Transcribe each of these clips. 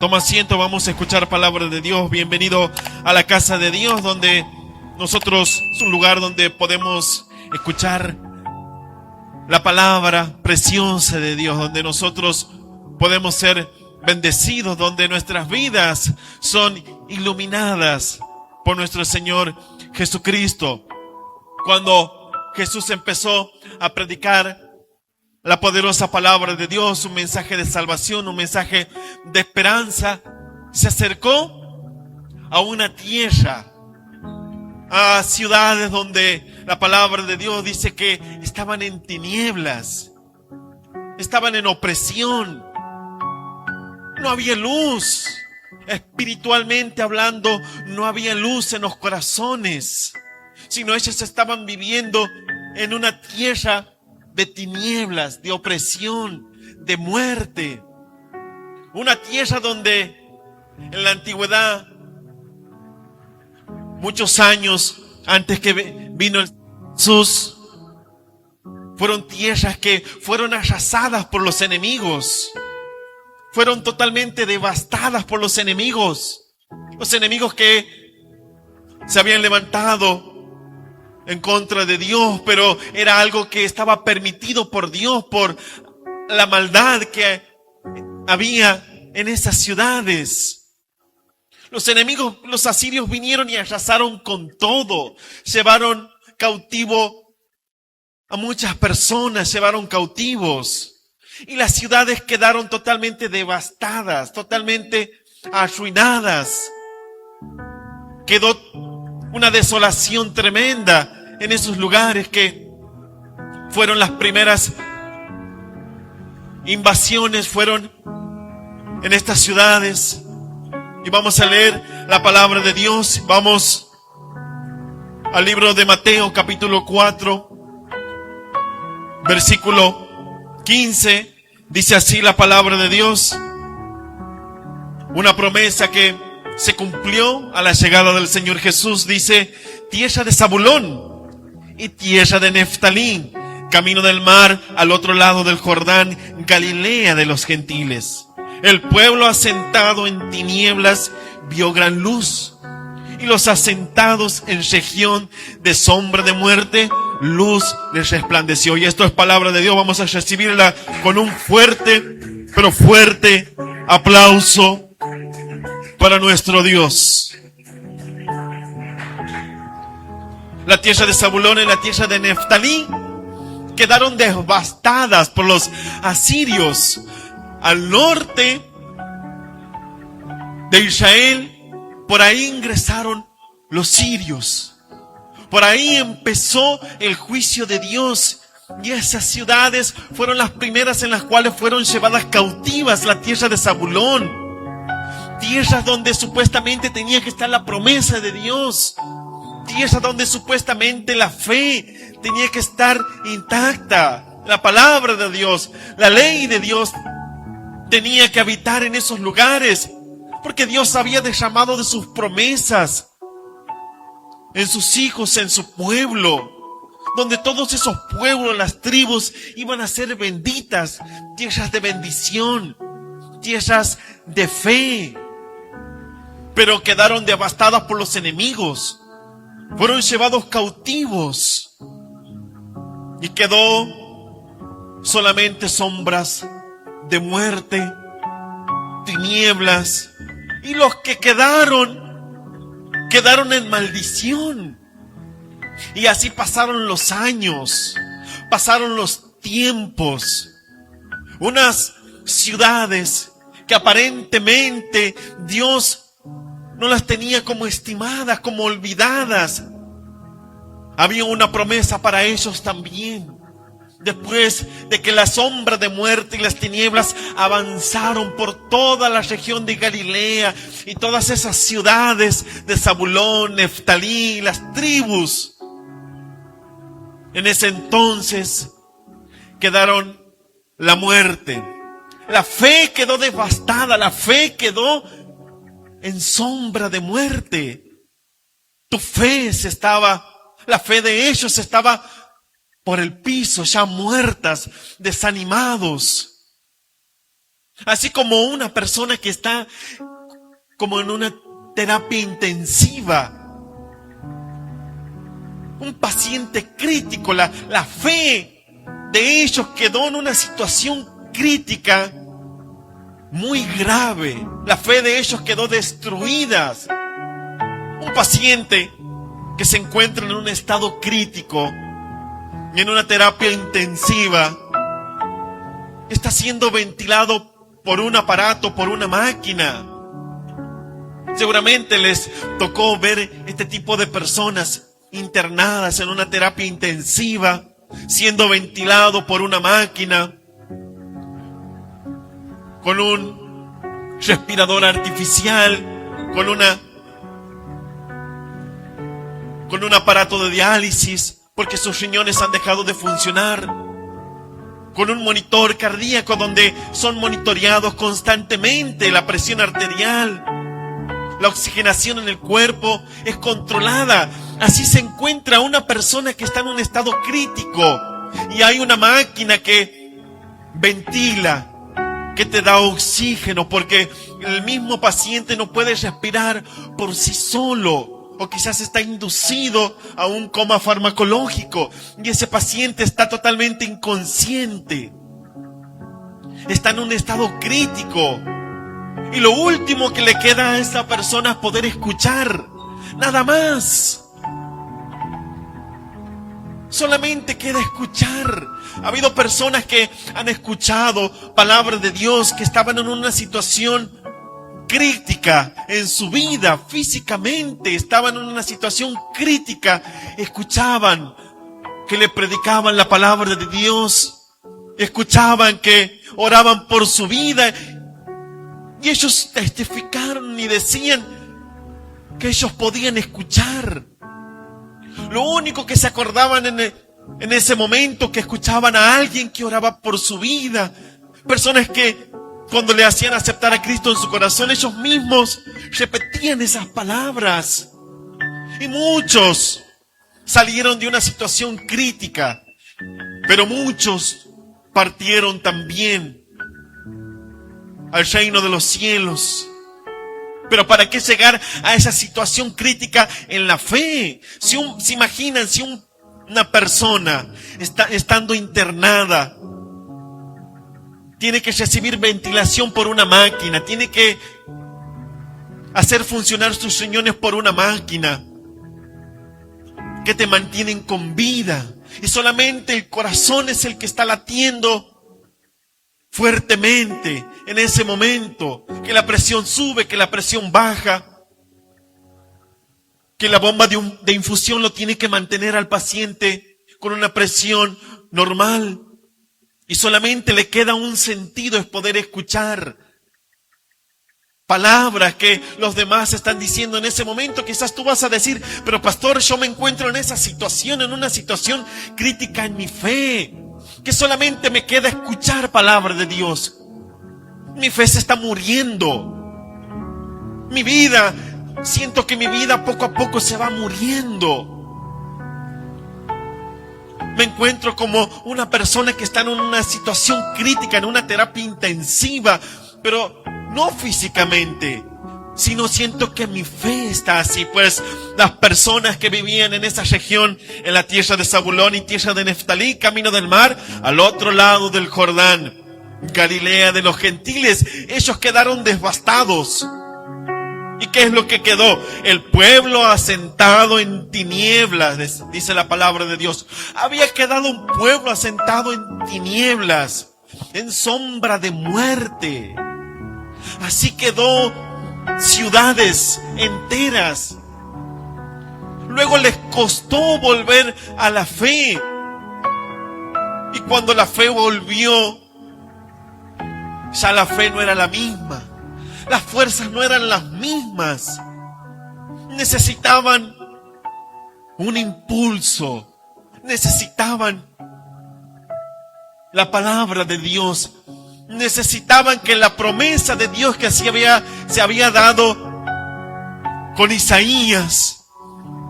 Toma asiento, vamos a escuchar palabra de Dios. Bienvenido a la casa de Dios, donde nosotros es un lugar donde podemos escuchar la palabra preciosa de Dios, donde nosotros podemos ser bendecidos, donde nuestras vidas son iluminadas por nuestro Señor Jesucristo. Cuando Jesús empezó a predicar la poderosa palabra de Dios, un mensaje de salvación, un mensaje de esperanza, se acercó a una tierra, a ciudades donde la palabra de Dios dice que estaban en tinieblas, estaban en opresión, no había luz, espiritualmente hablando, no había luz en los corazones, sino ellos estaban viviendo en una tierra de tinieblas, de opresión, de muerte. Una tierra donde en la antigüedad, muchos años antes que vino Jesús, fueron tierras que fueron arrasadas por los enemigos. Fueron totalmente devastadas por los enemigos. Los enemigos que se habían levantado en contra de Dios, pero era algo que estaba permitido por Dios, por la maldad que había en esas ciudades. Los enemigos, los asirios vinieron y arrasaron con todo. Llevaron cautivo a muchas personas, llevaron cautivos. Y las ciudades quedaron totalmente devastadas, totalmente arruinadas. Quedó una desolación tremenda en esos lugares que fueron las primeras invasiones, fueron en estas ciudades. Y vamos a leer la palabra de Dios. Vamos al libro de Mateo, capítulo 4, versículo 15. Dice así la palabra de Dios. Una promesa que se cumplió a la llegada del Señor Jesús. Dice: tierra de Zabulón y tierra de Neftalí, camino del mar al otro lado del Jordán, Galilea de los gentiles. El pueblo asentado en tinieblas vio gran luz, y los asentados en región de sombra de muerte, luz les resplandeció. Y esto es palabra de Dios. Vamos a recibirla con un fuerte, pero fuerte aplauso para nuestro Dios. La tierra de Zabulón y la tierra de Neftalí quedaron devastadas por los asirios. Al norte de Israel, por ahí ingresaron los sirios. Por ahí empezó el juicio de Dios. Y esas ciudades fueron las primeras en las cuales fueron llevadas cautivas. La tierra de Zabulón, tierras donde supuestamente tenía que estar la promesa de Dios, tierras donde supuestamente la fe tenía que estar intacta, la palabra de Dios, la ley de Dios tenía que habitar en esos lugares, porque Dios había derramado de sus promesas en sus hijos, en su pueblo, donde todos esos pueblos, las tribus, iban a ser benditas, tierras de bendición, tierras de fe. Pero quedaron devastadas por los enemigos. Fueron llevados cautivos. Y quedó solamente sombras de muerte, tinieblas. Y los que quedaron en maldición. Y así pasaron los años, pasaron los tiempos. Unas ciudades que aparentemente Dios no las tenía como estimadas, como olvidadas. Había una promesa para ellos también. Después de que la sombra de muerte y las tinieblas avanzaron por toda la región de Galilea y todas esas ciudades de Zabulón, Neftalí, las tribus, en ese entonces quedaron la muerte. La fe quedó devastada, la fe quedó en sombra de muerte. La fe de ellos estaba por el piso, ya muertas, desanimados. Así como una persona que está como en una terapia intensiva. Un paciente crítico, la fe de ellos quedó en una situación crítica muy grave. La fe de ellos quedó destruida. Un paciente que se encuentra en un estado crítico y en una terapia intensiva está siendo ventilado por un aparato, por una máquina. Seguramente les tocó ver este tipo de personas internadas en una terapia intensiva, siendo ventilado por una máquina, con un respirador artificial, con un aparato de diálisis, porque sus riñones han dejado de funcionar, con un monitor cardíaco donde son monitoreados constantemente la presión arterial. La oxigenación en el cuerpo es controlada. Así se encuentra una persona que está en un estado crítico. Y hay una máquina que ventila, que te da oxígeno, porque el mismo paciente no puede respirar por sí solo. O quizás está inducido a un coma farmacológico. Y ese paciente está totalmente inconsciente. Está en un estado crítico. Y lo último que le queda a esa persona es poder escuchar. Nada más. Solamente queda escuchar. Ha habido personas que han escuchado palabras de Dios, que estaban en una situación crítica en su vida, físicamente. Estaban en una situación crítica. Escuchaban que le predicaban la palabra de Dios. Escuchaban que oraban por su vida. Y ellos testificaron y decían que ellos podían escuchar. Lo único que se acordaban en ese momento, que escuchaban a alguien que oraba por su vida. Personas que cuando le hacían aceptar a Cristo en su corazón, ellos mismos repetían esas palabras. Y muchos salieron de una situación crítica, pero muchos partieron también al reino de los cielos. Pero ¿para qué llegar a esa situación crítica en la fe? Se imaginan si una persona estando internada tiene que recibir ventilación por una máquina, tiene que hacer funcionar sus riñones por una máquina que te mantienen con vida, y solamente el corazón es el que está latiendo fuertemente en ese momento, que la presión sube, que la presión baja, que la bomba de infusión lo tiene que mantener al paciente con una presión normal, y solamente le queda un sentido, es poder escuchar palabras que los demás están diciendo en ese momento. Quizás tú vas a decir: pero pastor, yo me encuentro en esa situación, en una situación crítica en mi fe, que solamente me queda escuchar palabra de Dios. Mi fe se está muriendo. Mi vida, siento que mi vida poco a poco se va muriendo. Me encuentro como una persona que está en una situación crítica, en una terapia intensiva, pero no físicamente, sino siento que mi fe está así. Pues las personas que vivían en esa región, en la tierra de Zabulón y tierra de Neftalí, camino del mar, al otro lado del Jordán, Galilea de los gentiles, ellos quedaron devastados. ¿Y qué es lo que quedó? El pueblo asentado en tinieblas, dice la palabra de Dios. Había quedado un pueblo asentado en tinieblas, en sombra de muerte. Así quedó ciudades enteras. Luego les costó volver a la fe. Y cuando la fe volvió, ya la fe no era la misma. Las fuerzas no eran las mismas. Necesitaban un impulso. Necesitaban la palabra de Dios. Necesitaban que la promesa de Dios que se había dado con Isaías,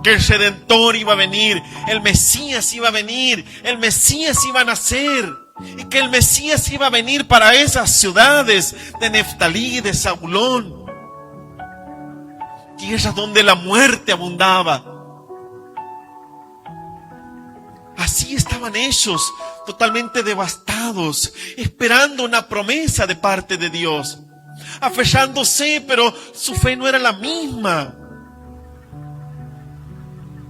que el Redentor iba a venir, el Mesías iba a venir, el Mesías iba a nacer. y que el Mesías iba a venir para esas ciudades de Neftalí, de Zabulón, tierras donde la muerte abundaba. Así estaban ellos, totalmente devastados, esperando una promesa de parte de Dios, aferrándose, pero su fe no era la misma.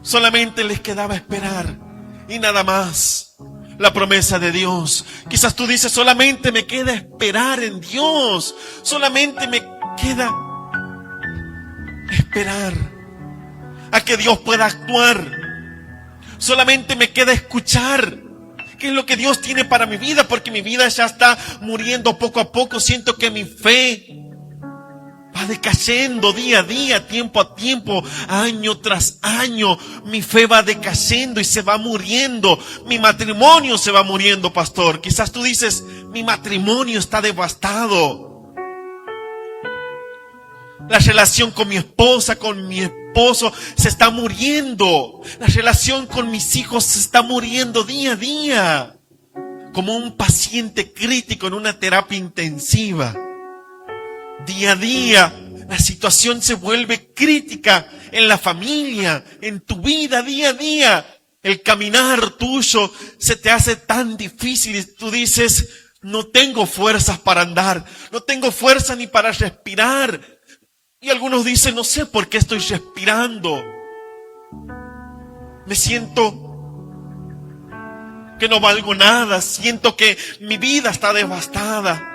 Solamente les quedaba esperar y nada más. La promesa de Dios. Quizás tú dices, solamente me queda esperar en Dios. Solamente me queda esperar a que Dios pueda actuar. Solamente me queda escuchar qué es lo que Dios tiene para mi vida, porque mi vida ya está muriendo poco a poco. Siento que mi fe va decayendo día a día, tiempo a tiempo, año tras año. Mi fe va decayendo y se va muriendo. Mi matrimonio se va muriendo, pastor. Quizás tú dices, mi matrimonio está devastado. La relación con mi esposa, con mi esposo se está muriendo. La relación con mis hijos se está muriendo día a día. Como un paciente crítico en una terapia intensiva. Día a día la situación se vuelve crítica en la familia, en tu vida día a día. El caminar tuyo se te hace tan difícil y tú dices, no tengo fuerzas para andar, no tengo fuerza ni para respirar. Y algunos dicen, no sé por qué estoy respirando. Me siento que no valgo nada, siento que mi vida está devastada.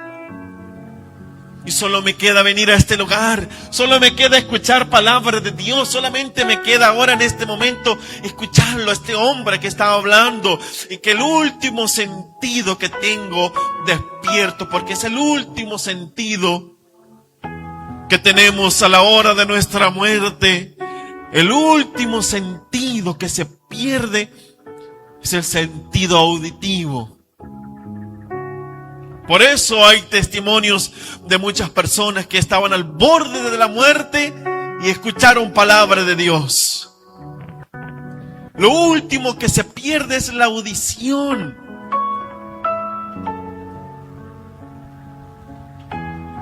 Y solo me queda venir a este lugar, solo me queda escuchar palabras de Dios, solamente me queda ahora en este momento escucharlo a este hombre que estaba hablando. Y que el último sentido que tengo despierto, porque es el último sentido que tenemos a la hora de nuestra muerte. El último sentido que se pierde es el sentido auditivo. Por eso hay testimonios de muchas personas que estaban al borde de la muerte y escucharon palabra de Dios. Lo último que se pierde es la audición.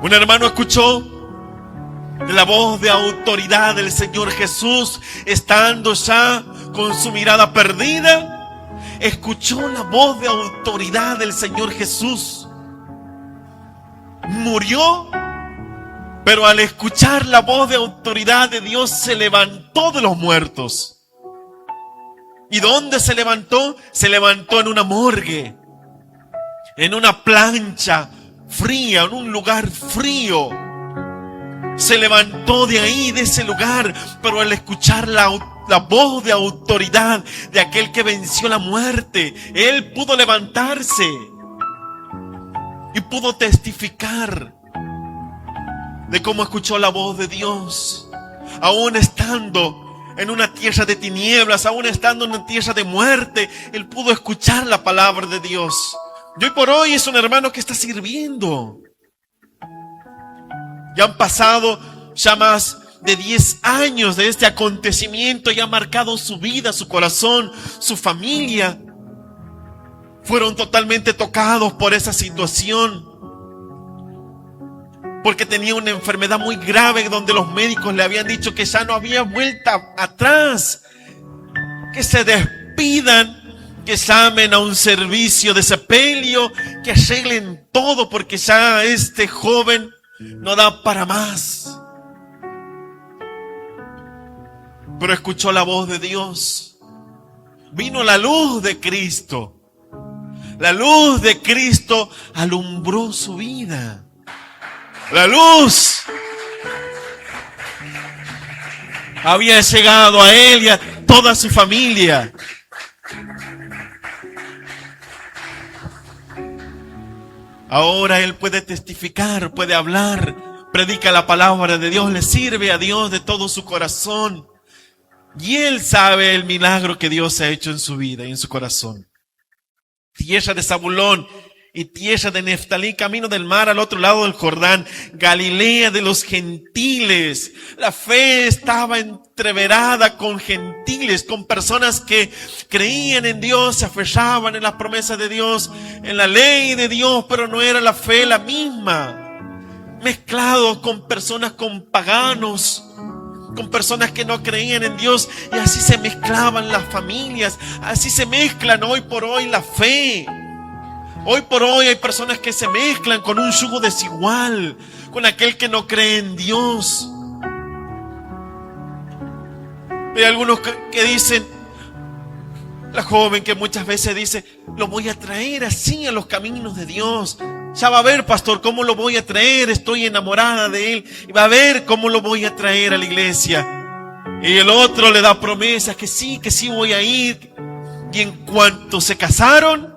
Un hermano escuchó la voz de autoridad del Señor Jesús, estando ya con su mirada perdida, escuchó la voz de autoridad del Señor Jesús. Murió, pero al escuchar la voz de autoridad de Dios se levantó de los muertos. ¿Y dónde se levantó? Se levantó en una morgue, en una plancha fría, en un lugar frío. Se levantó de ahí, de ese lugar, pero al escuchar la voz de autoridad de aquel que venció la muerte, él pudo levantarse y pudo testificar de cómo escuchó la voz de Dios, aún estando en una tierra de tinieblas, aún estando en una tierra de muerte, él pudo escuchar la palabra de Dios. Y hoy por hoy es un hermano que está sirviendo. Ya han pasado ya más de 10 años de este acontecimiento y ha marcado su vida, su corazón, su familia. Fueron totalmente tocados por esa situación. Porque tenía una enfermedad muy grave donde los médicos le habían dicho que ya no había vuelta atrás. Que se despidan, que llamen a un servicio de sepelio, que arreglen todo porque ya este joven no da para más. Pero escuchó la voz de Dios. Vino la luz de Cristo. La luz de Cristo alumbró su vida. La luz había llegado a él y a toda su familia. Ahora él puede testificar, puede hablar, predica la palabra de Dios, le sirve a Dios de todo su corazón. Y él sabe el milagro que Dios ha hecho en su vida y en su corazón. Tierra de Zabulón y tierra de Neftalí, camino del mar al otro lado del Jordán, Galilea de los gentiles. La fe estaba entreverada con gentiles, con personas que creían en Dios, se aferraban en las promesas de Dios, en la ley de Dios, pero no era la fe la misma. Mezclados con personas, con paganos, con personas que no creían en Dios, y así se mezclaban las familias, así se mezclan hoy por hoy la fe. Hoy por hoy hay personas que se mezclan con un yugo desigual, con aquel que no cree en Dios. Hay algunos que dicen, la joven que muchas veces dice, lo voy a traer así a los caminos de Dios. Ya va a ver, pastor, cómo lo voy a traer, estoy enamorada de él, y va a ver cómo lo voy a traer a la iglesia. Y el otro le da promesas que sí voy a ir. Y en cuanto se casaron,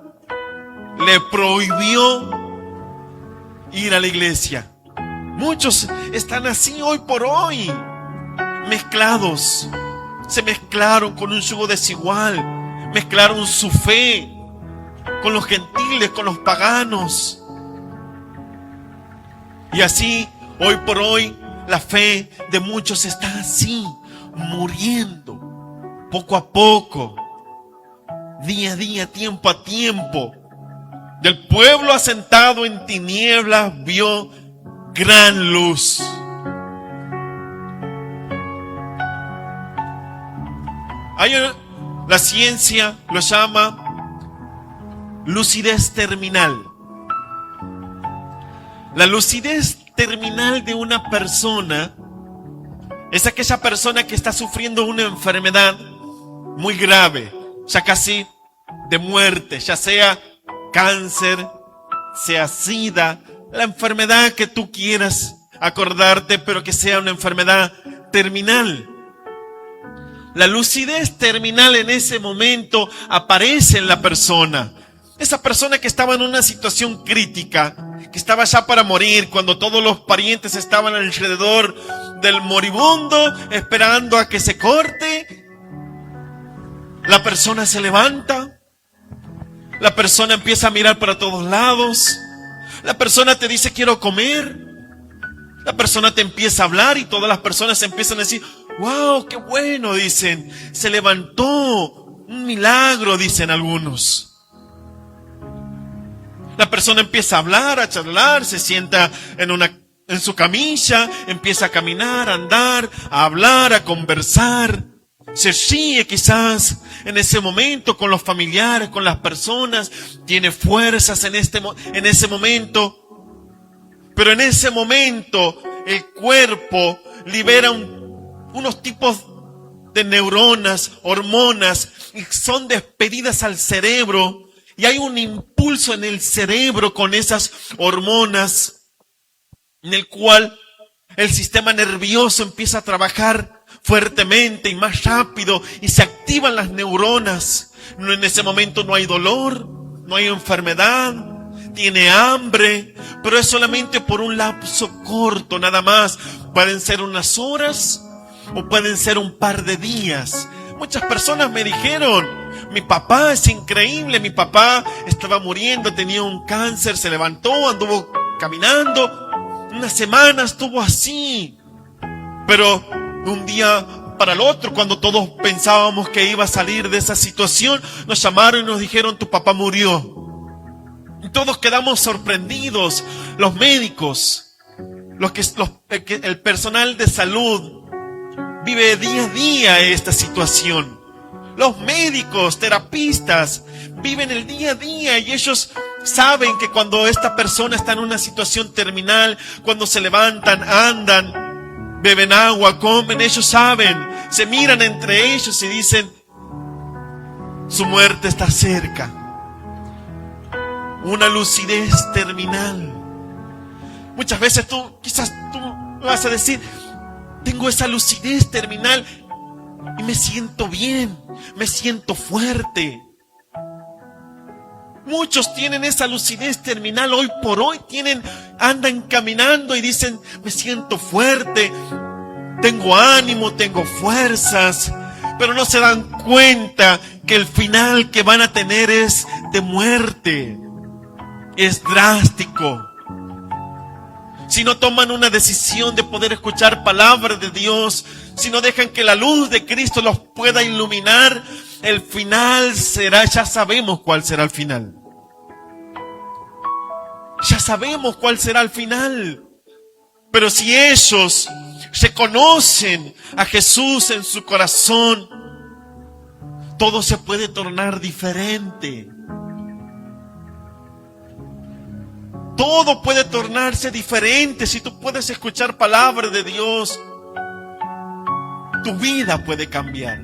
le prohibió ir a la iglesia. Muchos están así hoy por hoy, mezclados. Se mezclaron con un yugo desigual, mezclaron su fe con los gentiles, con los paganos. Y así, hoy por hoy, la fe de muchos está así, muriendo, poco a poco, día a día, tiempo a tiempo. Del pueblo asentado en tinieblas vio gran luz. La ciencia lo llama lucidez terminal. La lucidez terminal de una persona es aquella persona que está sufriendo una enfermedad muy grave, ya casi de muerte, ya sea cáncer, sea SIDA, la enfermedad que tú quieras acordarte, pero que sea una enfermedad terminal. La lucidez terminal en ese momento aparece en la persona. Esa persona que estaba en una situación crítica, que estaba ya para morir, cuando todos los parientes estaban alrededor del moribundo, esperando a que se corte, la persona se levanta, la persona empieza a mirar para todos lados, la persona te dice quiero comer, la persona te empieza a hablar y todas las personas empiezan a decir, wow, qué bueno, dicen, se levantó, un milagro, dicen algunos. La persona empieza a hablar, a charlar, se sienta en su camilla, empieza a caminar, a andar, a hablar, a conversar. Se ríe quizás en ese momento con los familiares, con las personas, tiene fuerzas en ese momento. Pero en ese momento el cuerpo libera unos tipos de neuronas, hormonas, y son despedidas al cerebro. Y hay un impulso en el cerebro con esas hormonas, en el cual el sistema nervioso empieza a trabajar fuertemente y más rápido, y se activan las neuronas. En ese momento no hay dolor, no hay enfermedad, tiene hambre, pero es solamente por un lapso corto, nada más. Pueden ser unas horas o pueden ser un par de días. Muchas personas me dijeron, mi papá es increíble, mi papá estaba muriendo, tenía un cáncer, se levantó, anduvo caminando, una semana estuvo así. Pero un día para el otro, cuando todos pensábamos que iba a salir de esa situación, nos llamaron y nos dijeron, tu papá murió. Y todos quedamos sorprendidos, los médicos, el personal de salud vive día a día esta situación. Los médicos, terapistas, viven el día a día y ellos saben que cuando esta persona está en una situación terminal, cuando se levantan, andan, beben agua, comen, ellos saben, se miran entre ellos y dicen, su muerte está cerca. Una lucidez terminal. Muchas veces quizás tú vas a decir, tengo esa lucidez terminal y me siento bien, me siento fuerte. Muchos tienen esa lucidez terminal hoy por hoy, andan caminando y dicen, me siento fuerte, tengo ánimo, tengo fuerzas, pero no se dan cuenta que el final que van a tener es de muerte. es drástico. Si no toman una decisión de poder escuchar palabra de Dios, si no dejan que la luz de Cristo los pueda iluminar, el final será, ya sabemos cuál será el final. Ya sabemos cuál será el final. Pero si ellos reconocen a Jesús en su corazón, todo se puede tornar diferente. Todo puede tornarse diferente si tú puedes escuchar palabra de Dios. Tu vida puede cambiar.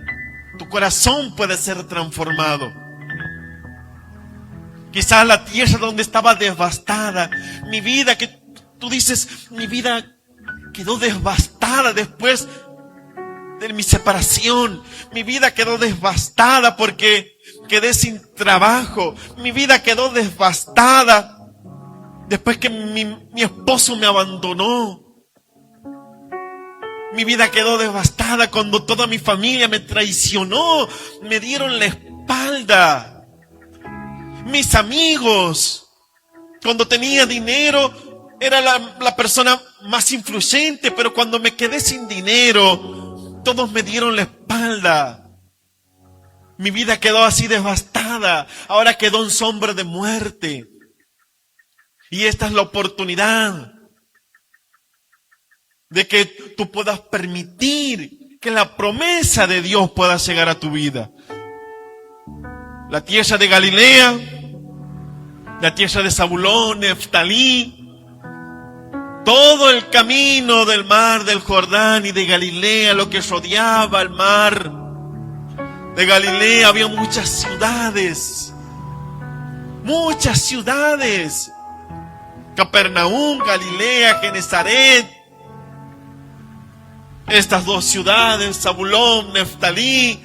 Tu corazón puede ser transformado. Quizás la tierra donde estaba devastada, mi vida, que tú dices, mi vida quedó devastada después de mi separación. Mi vida quedó devastada porque quedé sin trabajo. Mi vida quedó devastada después que mi esposo me abandonó. Mi vida quedó devastada cuando toda mi familia me traicionó, me dieron la espalda. Mis amigos, cuando tenía dinero, era la persona más influyente, pero cuando me quedé sin dinero, todos me dieron la espalda. Mi vida quedó así devastada, ahora quedó en sombra de muerte. Y esta es la oportunidad de que tú puedas permitir que la promesa de Dios pueda llegar a tu vida. La tierra de Galilea, la tierra de Zabulón, Neftalí, todo el camino del mar del Jordán y de Galilea, lo que rodeaba el mar de Galilea, había muchas ciudades. Capernaum, Galilea, Genezaret. Estas dos ciudades, Zabulón, Neftalí.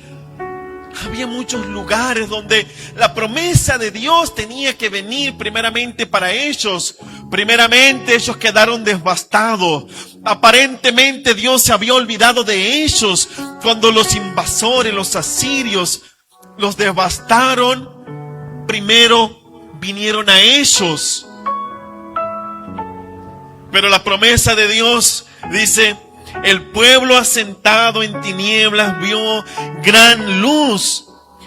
Había muchos lugares donde la promesa de Dios tenía que venir primeramente para ellos. Primeramente ellos quedaron devastados. Aparentemente Dios se había olvidado de ellos cuando los invasores, los asirios, los devastaron. Primero vinieron a ellos. Pero la promesa de Dios dice: el pueblo asentado en tinieblas vio gran luz,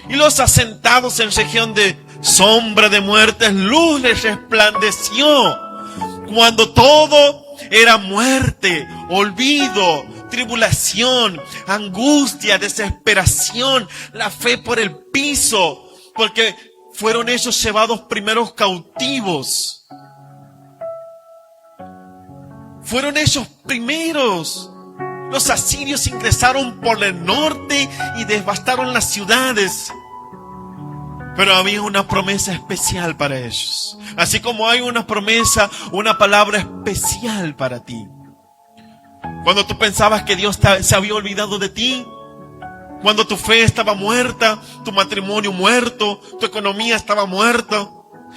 y los asentados en región de sombra de muerte, luz les resplandeció. Cuando todo era muerte, olvido, tribulación, angustia, desesperación, la fe por el piso, porque fueron ellos llevados primeros cautivos. Fueron ellos primeros. Los asirios ingresaron por el norte y devastaron las ciudades. Pero había una promesa especial para ellos. Así como hay una promesa, una palabra especial para ti. Cuando tú pensabas que Dios se había olvidado de ti, cuando tu fe estaba muerta, tu matrimonio muerto, tu economía estaba muerta,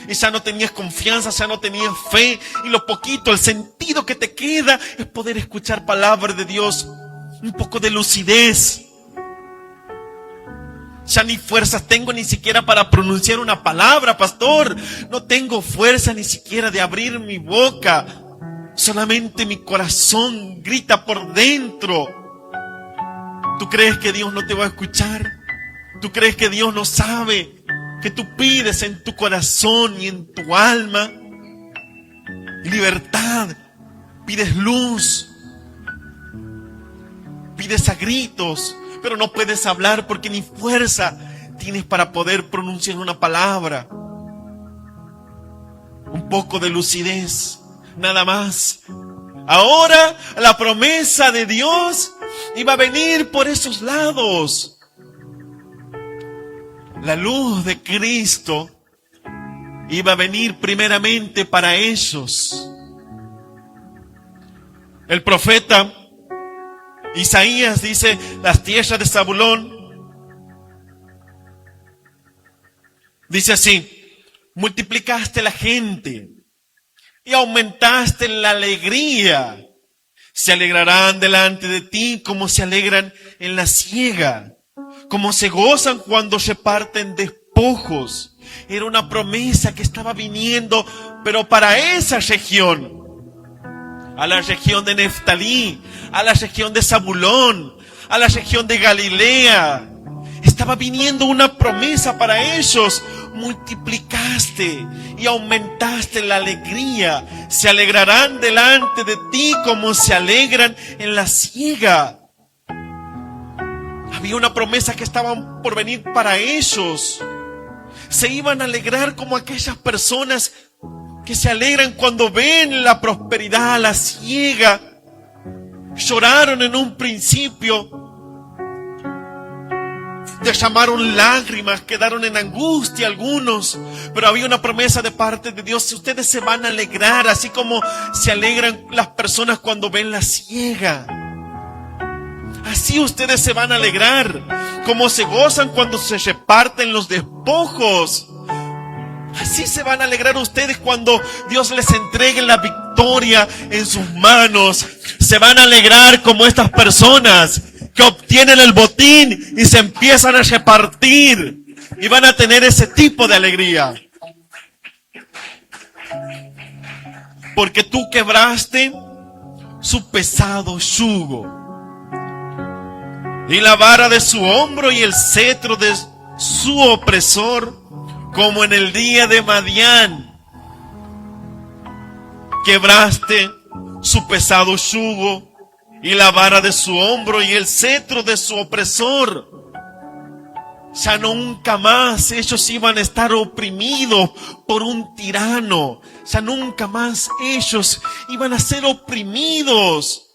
y ya no tenías confianza, ya no tenías fe, y lo poquito, el sentido que te queda es poder escuchar palabra de Dios, un poco de lucidez. Ya ni fuerzas tengo ni siquiera para pronunciar una palabra, pastor. No tengo fuerza ni siquiera de abrir mi boca. Solamente mi corazón grita por dentro. ¿Tú crees que Dios no te va a escuchar? ¿Tú crees que Dios no sabe que tú pides en tu corazón y en tu alma libertad? Pides luz, pides a gritos, pero no puedes hablar porque ni fuerza tienes para poder pronunciar una palabra. Un poco de lucidez, nada más. Ahora la promesa de Dios iba a venir por esos lados. La luz de Cristo iba a venir primeramente para ellos. El profeta Isaías dice: las tierras de Zabulón, dice así: multiplicaste la gente y aumentaste la alegría. Se alegrarán delante de ti como se alegran en la siega, como se gozan cuando se parten despojos. Era una promesa que estaba viniendo Pero para esa región, a la región de Neftalí, a la región de Zabulón, a la región de Galilea, estaba viniendo una promesa para ellos. Multiplicaste y aumentaste la alegría. Se alegrarán delante de ti como se alegran en la siega. Había una promesa que estaba por venir para ellos. Se iban a alegrar como aquellas personas que se alegran cuando ven la prosperidad, la siega. Lloraron en un principio, derramaron lágrimas, quedaron en angustia algunos, pero había una promesa de parte de Dios: ustedes se van a alegrar, así como se alegran las personas cuando ven la siega. Así ustedes se van a alegrar, como se gozan cuando se reparten los despojos. Así se van a alegrar ustedes cuando Dios les entregue la victoria en sus manos. Se van a alegrar como estas personas que obtienen el botín y se empiezan a repartir. Y van a tener ese tipo de alegría. Porque tú quebraste su pesado yugo, y la vara de su hombro y el cetro de su opresor, como en el día de Madián. Quebraste su pesado yugo y la vara de su hombro y el cetro de su opresor. Ya nunca más ellos iban a estar oprimidos por un tirano. Ya nunca más ellos iban a ser oprimidos.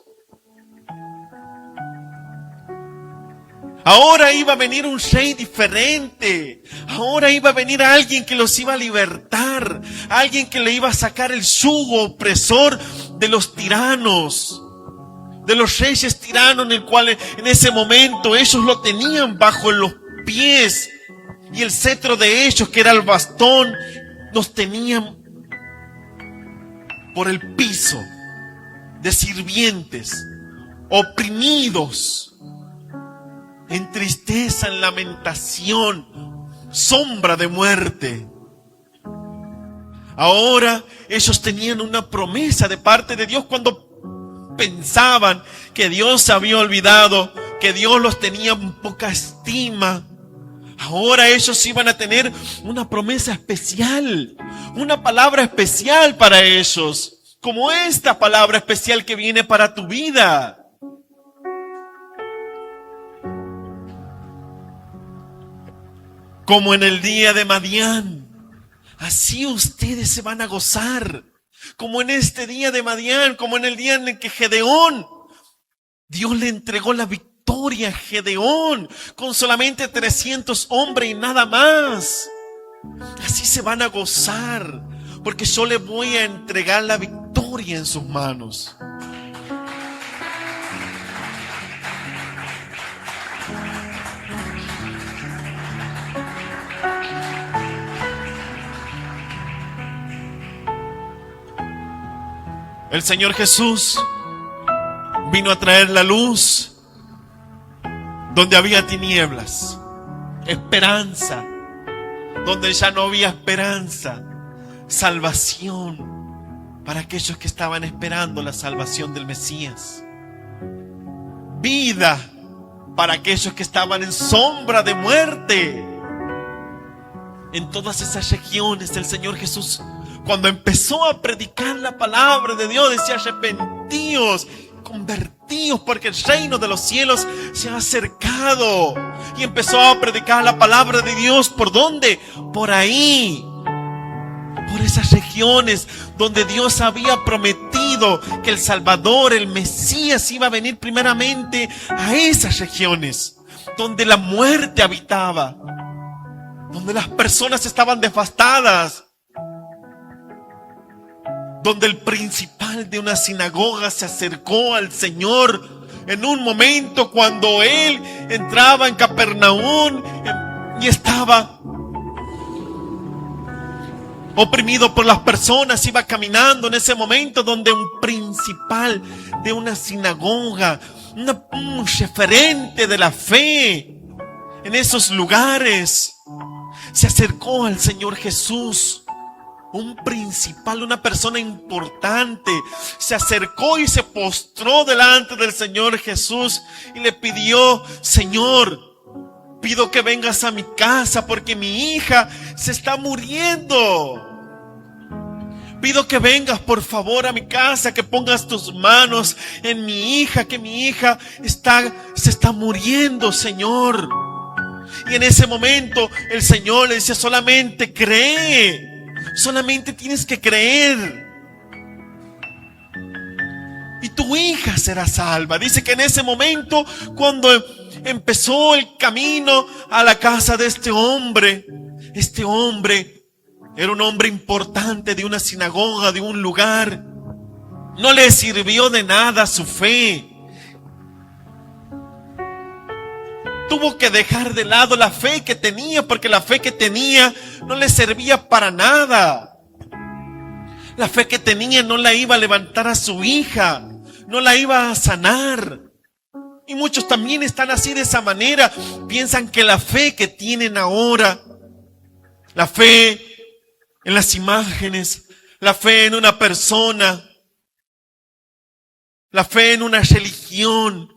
Ahora iba a venir un rey diferente. Ahora iba a venir alguien que los iba a libertar. Alguien que le iba a sacar el yugo opresor de los tiranos, de los reyes tiranos, en el cual en ese momento ellos lo tenían bajo los pies. Y el cetro de ellos, que era el bastón, los tenían por el piso de sirvientes, oprimidos, en tristeza, en lamentación, sombra de muerte. Ahora ellos tenían una promesa de parte de Dios cuando pensaban que Dios se había olvidado, que Dios los tenía en poca estima. Ahora ellos iban a tener una promesa especial, una palabra especial para ellos, como esta palabra especial que viene para tu vida. Como en el día de Madián, así ustedes se van a gozar. Como en este día de Madián, como en el día en el que Gedeón, Dios le entregó la victoria a Gedeón con solamente 300 hombres y nada más. Así se van a gozar, porque yo le voy a entregar la victoria en sus manos. El Señor Jesús vino a traer la luz donde había tinieblas, esperanza donde ya no había esperanza, salvación para aquellos que estaban esperando la salvación del Mesías, vida para aquellos que estaban en sombra de muerte. En todas esas regiones el Señor Jesús, cuando empezó a predicar la palabra de Dios, decía: arrepentíos, convertíos, porque el reino de los cielos se ha acercado. Y empezó a predicar la palabra de Dios. ¿Por dónde? Por ahí, por esas regiones donde Dios había prometido que el Salvador, el Mesías, iba a venir primeramente a esas regiones donde la muerte habitaba, donde las personas estaban devastadas, donde el principal de una sinagoga se acercó al Señor en un momento cuando Él entraba en Capernaum y estaba oprimido por las personas. Iba caminando en ese momento donde un principal de una sinagoga, un referente de la fe en esos lugares, se acercó al Señor Jesús Un principal, una persona importante, se acercó y se postró delante del Señor Jesús y le pidió: Señor, pido que vengas a mi casa porque mi hija se está muriendo. Pido que vengas por favor a mi casa, que pongas tus manos en mi hija, que mi hija se está muriendo, Señor. Y en ese momento el Señor le dice: solamente cree. Solamente tienes que creer y tu hija será salva. Dice que en ese momento, cuando empezó el camino a la casa de este hombre era un hombre importante de una sinagoga, de un lugar. No le sirvió de nada su fe. Tuvo que dejar de lado la fe que tenía, porque la fe que tenía no le servía para nada. La fe que tenía no la iba a levantar a su hija, no la iba a sanar. Y muchos también están así, de esa manera. Piensan que la fe que tienen ahora, la fe en las imágenes, la fe en una persona, la fe en una religión,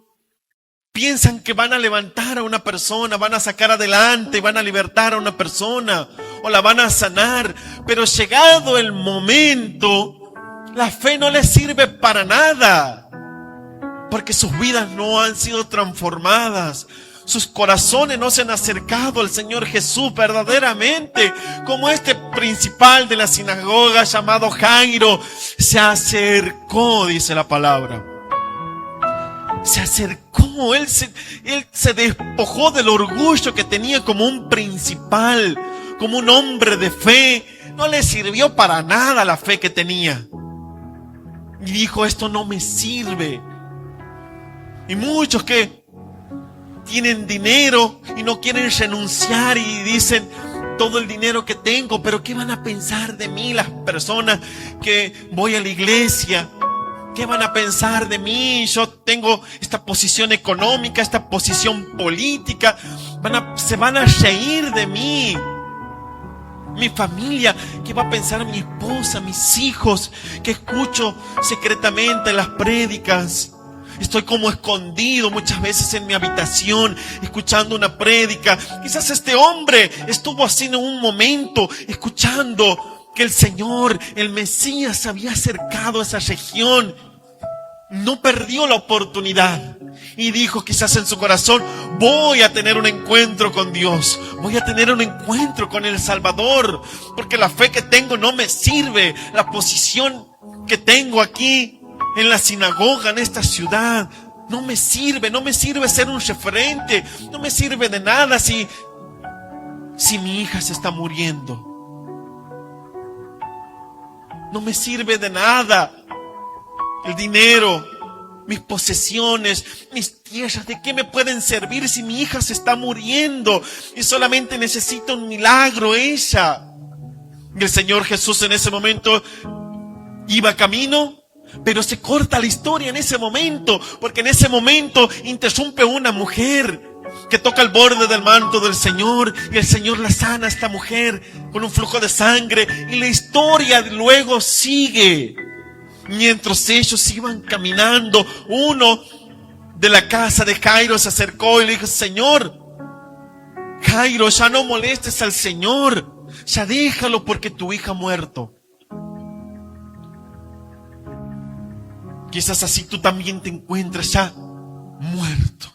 piensan que van a levantar a una persona, van a sacar adelante, van a libertar a una persona o la van a sanar. Pero llegado el momento, la fe no les sirve para nada, porque sus vidas no han sido transformadas. Sus corazones no se han acercado al Señor Jesús verdaderamente, como este principal de la sinagoga llamado Jairo se acercó, dice la palabra. Se acercó, él se despojó del orgullo que tenía como un principal, como un hombre de fe. No le sirvió para nada la fe que tenía. Y dijo: esto no me sirve. Y muchos que tienen dinero y no quieren renunciar y dicen: todo el dinero que tengo, pero ¿qué van a pensar de mí las personas que voy a la iglesia? ¿Qué van a pensar de mí? Yo tengo esta posición económica, esta posición política. Se van a reír de mí. Mi familia, ¿qué va a pensar mi esposa, mis hijos, que escucho secretamente las prédicas? Estoy como escondido muchas veces en mi habitación, escuchando una prédica. Quizás este hombre estuvo así en un momento, escuchando que el Señor, el Mesías, se había acercado a esa región. No perdió la oportunidad y dijo quizás en su corazón: voy a tener un encuentro con Dios, voy a tener un encuentro con el Salvador, porque la fe que tengo no me sirve. La posición que tengo aquí en la sinagoga, en esta ciudad, no me sirve ser un referente, no me sirve de nada si mi hija se está muriendo. No me sirve de nada el dinero, mis posesiones, mis tierras. ¿De qué me pueden servir si mi hija se está muriendo y solamente necesita un milagro ella? Y el Señor Jesús en ese momento iba camino, pero se corta la historia en ese momento, porque en ese momento interrumpe una mujer que toca el borde del manto del Señor, y el Señor la sana a esta mujer con un flujo de sangre, y la historia luego sigue. Mientras ellos iban caminando, uno de la casa de Jairo se acercó y le dijo: Señor, Jairo, ya no molestes al Señor, ya déjalo porque tu hija ha muerto. Quizás así tú también te encuentras ya muerto.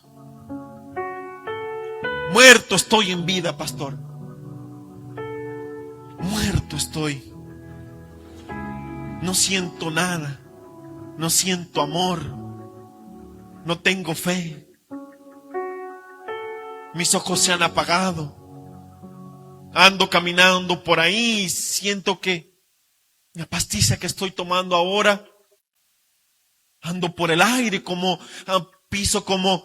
Muerto estoy en vida, pastor. Muerto estoy. No siento nada. No siento amor. No tengo fe. Mis ojos se han apagado. Ando caminando por ahí y siento que la pastilla que estoy tomando ahora, ando por el aire como piso como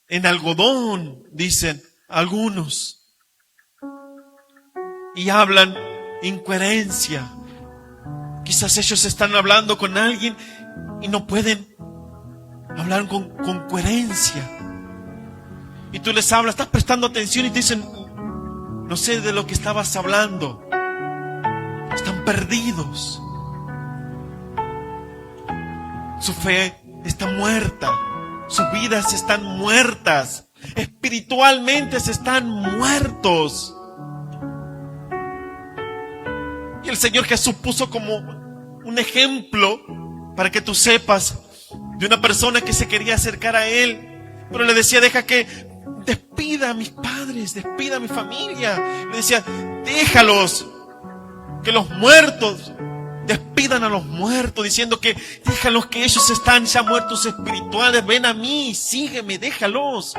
en algodón, dicen algunos. Y hablan incoherencia. Quizás ellos están hablando con alguien y no pueden hablar con coherencia. Y tú les hablas, estás prestando atención y te dicen: no sé de lo que estabas hablando. Están perdidos. Su fe está muerta. Sus vidas están muertas. Espiritualmente se están muertos. Y el Señor Jesús puso como un ejemplo para que tú sepas de una persona que se quería acercar a Él, pero le decía: deja que despida a mis padres, despida a mi familia. Le decía: déjalos, que los muertos despidan a los muertos, diciendo que déjalos, que ellos están ya muertos espirituales, ven a mí, sígueme, déjalos.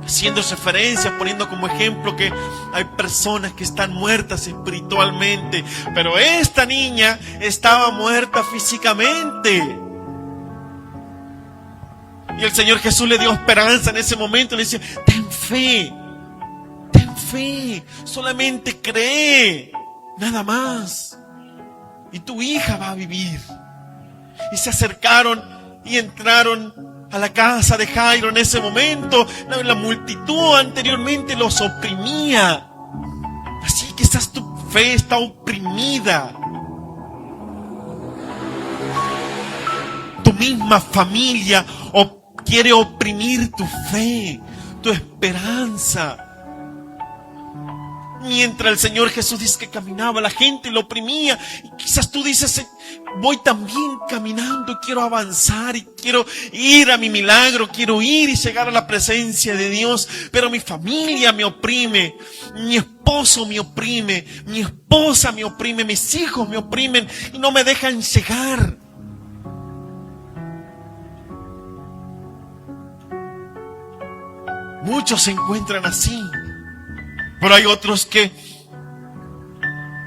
Haciendo referencia, poniendo como ejemplo que hay personas que están muertas espiritualmente, pero esta niña estaba muerta físicamente. Y el Señor Jesús le dio esperanza en ese momento, le decía: ten fe, solamente cree, nada más, y tu hija va a vivir. Y se acercaron y entraron a la casa de Jairo. En ese momento la multitud anteriormente los oprimía. Así quizás tu fe está oprimida. Tu misma familia quiere oprimir tu fe, tu esperanza. Mientras el Señor Jesús dice que caminaba, la gente lo oprimía. Y quizás tú dices: voy también caminando y quiero avanzar y quiero ir a mi milagro, quiero ir y llegar a la presencia de Dios, pero mi familia me oprime, mi esposo me oprime, mi esposa me oprime, mis hijos me oprimen y no me dejan llegar. Muchos se encuentran así. Pero hay otros que,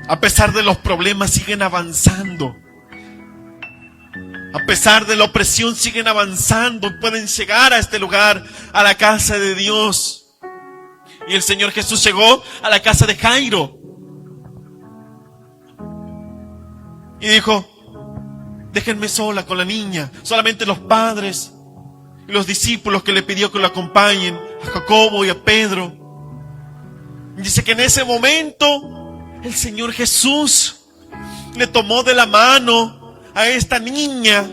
a pesar de los problemas, siguen avanzando. A pesar de la opresión, siguen avanzando. Pueden llegar a este lugar, a la casa de Dios. Y el Señor Jesús llegó a la casa de Jairo. Y dijo: déjenme sola con la niña. Solamente los padres y los discípulos que le pidió que lo acompañen, a Jacobo y a Pedro. Dice que en ese momento el Señor Jesús le tomó de la mano a esta niña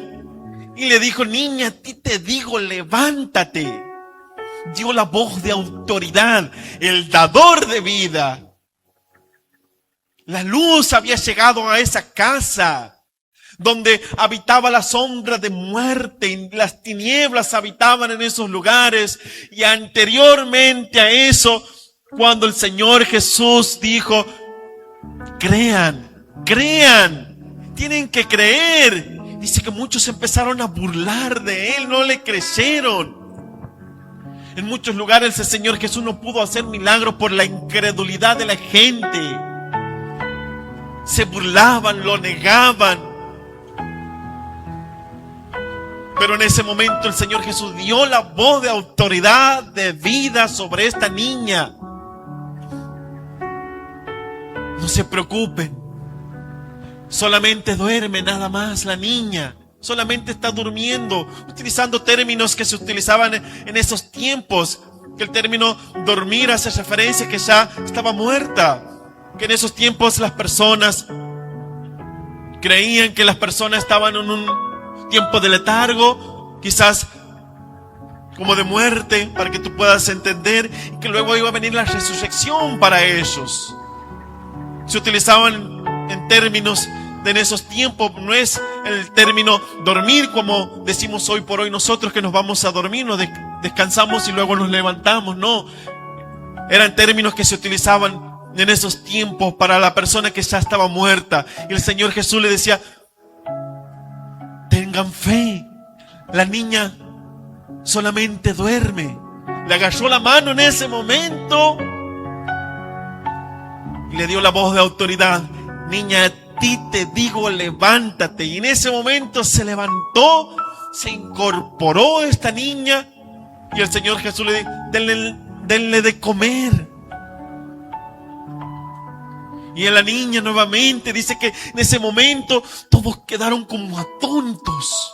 y le dijo: niña, a ti te digo, levántate. Dio la voz de autoridad, el dador de vida. La luz había llegado a esa casa donde habitaba la sombra de muerte, y las tinieblas habitaban en esos lugares. Y anteriormente a eso, cuando el Señor Jesús dijo: crean, tienen que creer, dice que muchos empezaron a burlar de Él, no le creyeron. En muchos lugares el Señor Jesús no pudo hacer milagros por la incredulidad de la gente. Se burlaban, lo negaban. Pero en ese momento el Señor Jesús dio la voz de autoridad, de vida sobre esta niña. No se preocupen, solamente duerme nada más la niña, solamente está durmiendo, utilizando términos que se utilizaban en esos tiempos, que el término dormir hace referencia que ya estaba muerta, que en esos tiempos las personas creían que las personas estaban en un tiempo de letargo, quizás como de muerte, para que tú puedas entender, y que luego iba a venir la resurrección para ellos. Se utilizaban en términos de en esos tiempos, no es el término dormir como decimos hoy por hoy nosotros, que nos vamos a dormir, nos descansamos y luego nos levantamos. No, eran términos que se utilizaban en esos tiempos para la persona que ya estaba muerta. Y el Señor Jesús le decía: tengan fe, la niña solamente duerme. Le agarró la mano en ese momento y le dio la voz de autoridad: niña, a ti te digo, levántate. Y en ese momento se levantó, se incorporó esta niña, y el Señor Jesús le dijo: denle de comer. Y a la niña nuevamente dice que en ese momento todos quedaron como atónitos.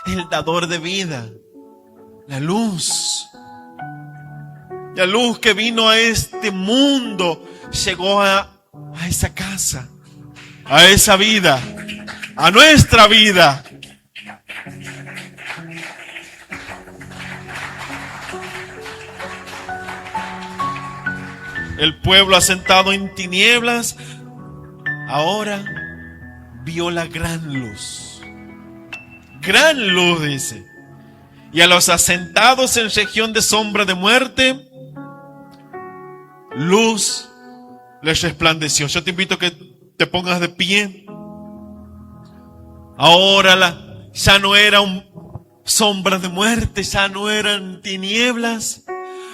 El dador de vida, la luz que vino a este mundo, llegó a a esa casa, a esa vida, a nuestra vida. El pueblo asentado en tinieblas ahora vio la gran luz. Gran luz, dice. Y a los asentados en región de sombra de muerte, luz les resplandeció. Yo te invito a que te pongas de pie. Ahora ya no era sombra de muerte, ya no eran tinieblas.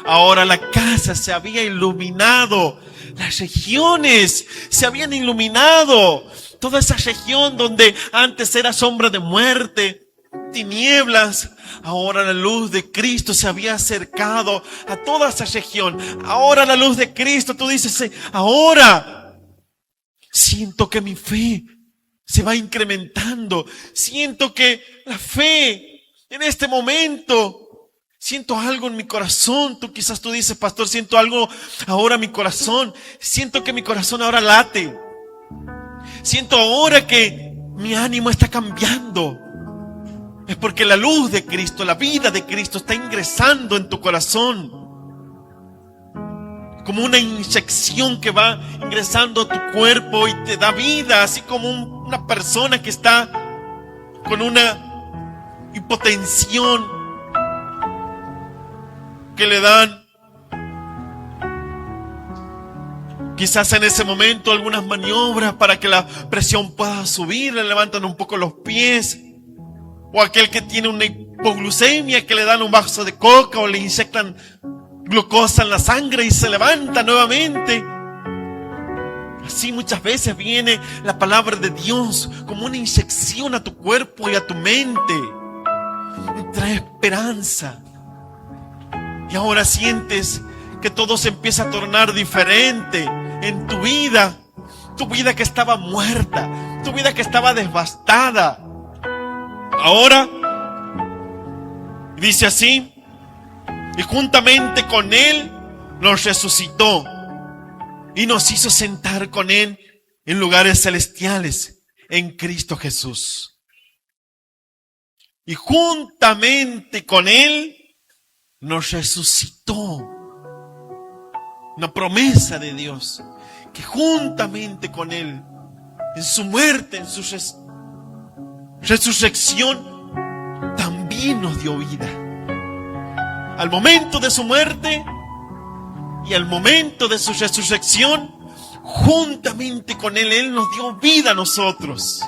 Ahora la casa se había iluminado, las regiones se habían iluminado. Toda esa región donde antes era sombra de muerte, tinieblas, ahora la luz de Cristo se había acercado a toda esa región. Ahora la luz de Cristo, tú dices, ahora siento que mi fe se va incrementando. Siento que la fe en este momento, siento algo en mi corazón. Quizás tú dices, pastor, siento algo ahora en mi corazón. Siento que mi corazón ahora late. Siento ahora que mi ánimo está cambiando. Es porque la luz de Cristo, la vida de Cristo está ingresando en tu corazón. Como una inyección que va ingresando a tu cuerpo y te da vida. Así como una persona que está con una hipotensión, que le dan quizás en ese momento algunas maniobras para que la presión pueda subir, le levantan un poco los pies. O aquel que tiene una hipoglucemia, que le dan un vaso de coca o le inyectan glucosa en la sangre y se levanta nuevamente. Así muchas veces viene la palabra de Dios como una inyección a tu cuerpo y a tu mente. Y trae esperanza. Y ahora sientes que todo se empieza a tornar diferente en tu vida que estaba muerta, tu vida que estaba devastada. Ahora dice así: y juntamente con Él nos resucitó y nos hizo sentar con Él en lugares celestiales en Cristo Jesús. Y juntamente con Él nos resucitó. Una promesa de Dios, que juntamente con Él, en su muerte, en su resurrección, también nos dio vida. Al momento de su muerte y al momento de su resurrección, juntamente con Él, Él nos dio vida a nosotros.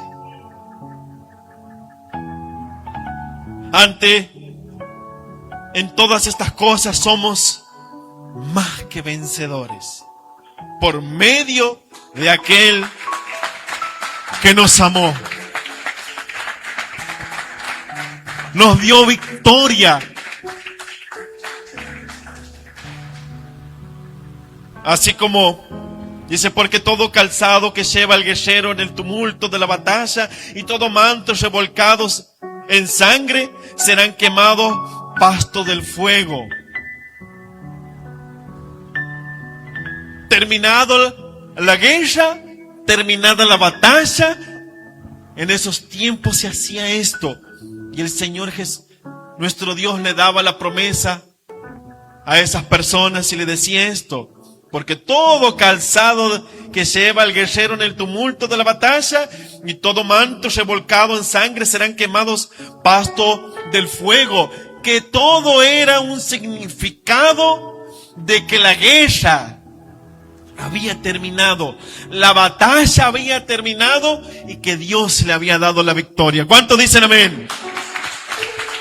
En todas estas cosas somos más que vencedores por medio de aquel que nos amó. Nos dio victoria. Así como dice, porque todo calzado que lleva el guerrero en el tumulto de la batalla y todo manto revolcados en sangre serán quemados pasto del fuego. Terminado la guerra, terminada la batalla, en esos tiempos se hacía esto. Y el Señor Jesús, nuestro Dios, le daba la promesa a esas personas y le decía esto: porque todo calzado que lleva el guerrero en el tumulto de la batalla y todo manto revolcado en sangre serán quemados pasto del fuego. Que todo era un significado de que la guerra había terminado, la batalla había terminado y que Dios le había dado la victoria. ¿Cuántos dicen amén?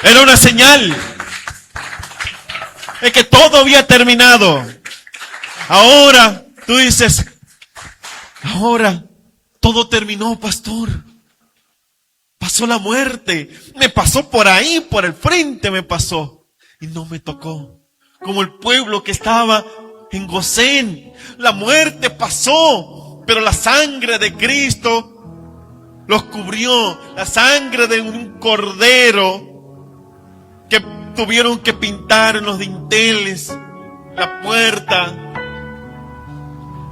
Era una señal de que todo había terminado. Ahora tú dices, ahora todo terminó, pastor. Pasó la muerte, me pasó por ahí, por el frente me pasó y no me tocó. Como el pueblo que estaba en Gosén, la muerte pasó, pero la sangre de Cristo los cubrió. La sangre de un cordero que tuvieron que pintar en los dinteles, la puerta,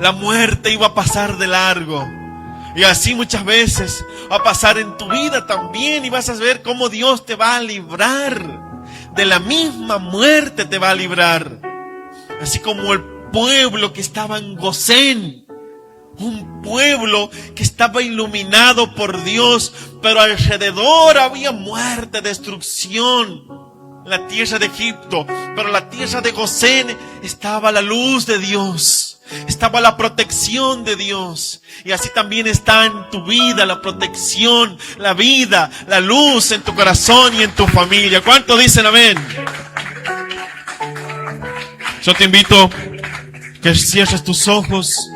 la muerte iba a pasar de largo. Y así muchas veces va a pasar en tu vida también, y vas a ver cómo Dios te va a librar. De la misma muerte te va a librar. Así como el pueblo que estaba en Gosén, un pueblo que estaba iluminado por Dios, pero alrededor había muerte, destrucción. La tierra de Egipto, pero la tierra de Gosén estaba la luz de Dios, estaba la protección de Dios. Y así también está en tu vida la protección, la vida, la luz en tu corazón y en tu familia. ¿Cuántos dicen amén? Yo te invito que cierres tus ojos.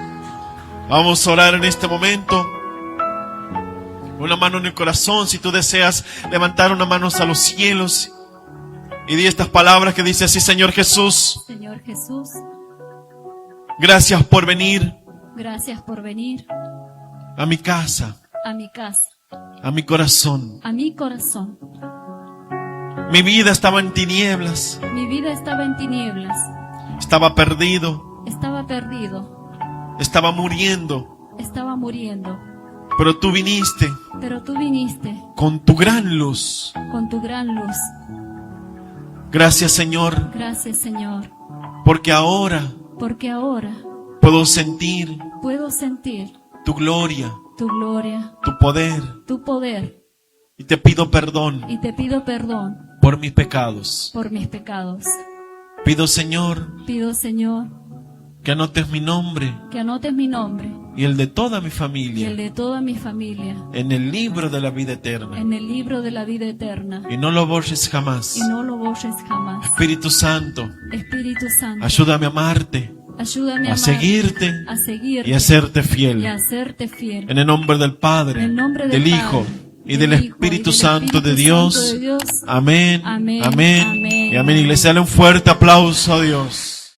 Vamos a orar en este momento. Una mano en el corazón, si tú deseas levantar una mano a los cielos. Y di estas palabras que dice así: Señor Jesús. Señor Jesús. Gracias por venir. Gracias por venir. A mi casa. A mi casa. A mi corazón. A mi corazón. Mi vida estaba en tinieblas. Mi vida estaba en tinieblas. Estaba perdido. Estaba perdido. Estaba muriendo. Estaba muriendo. Pero tú viniste. Pero tú viniste. Con tu gran luz. Con tu gran luz. Gracias, Señor. Gracias, Señor. Porque ahora puedo sentir tu gloria, tu poder. Y te pido perdón por mis pecados. Pido, Señor, que anotes mi nombre y el de toda mi familia en el libro de la vida eterna. Y no lo borres jamás. Espíritu Santo, ayúdame a amarte, a seguirte y a serte fiel. En el nombre del Padre, del Hijo y del Espíritu Santo de Dios. Amén, amén y amén. Iglesia, dale un fuerte aplauso a Dios.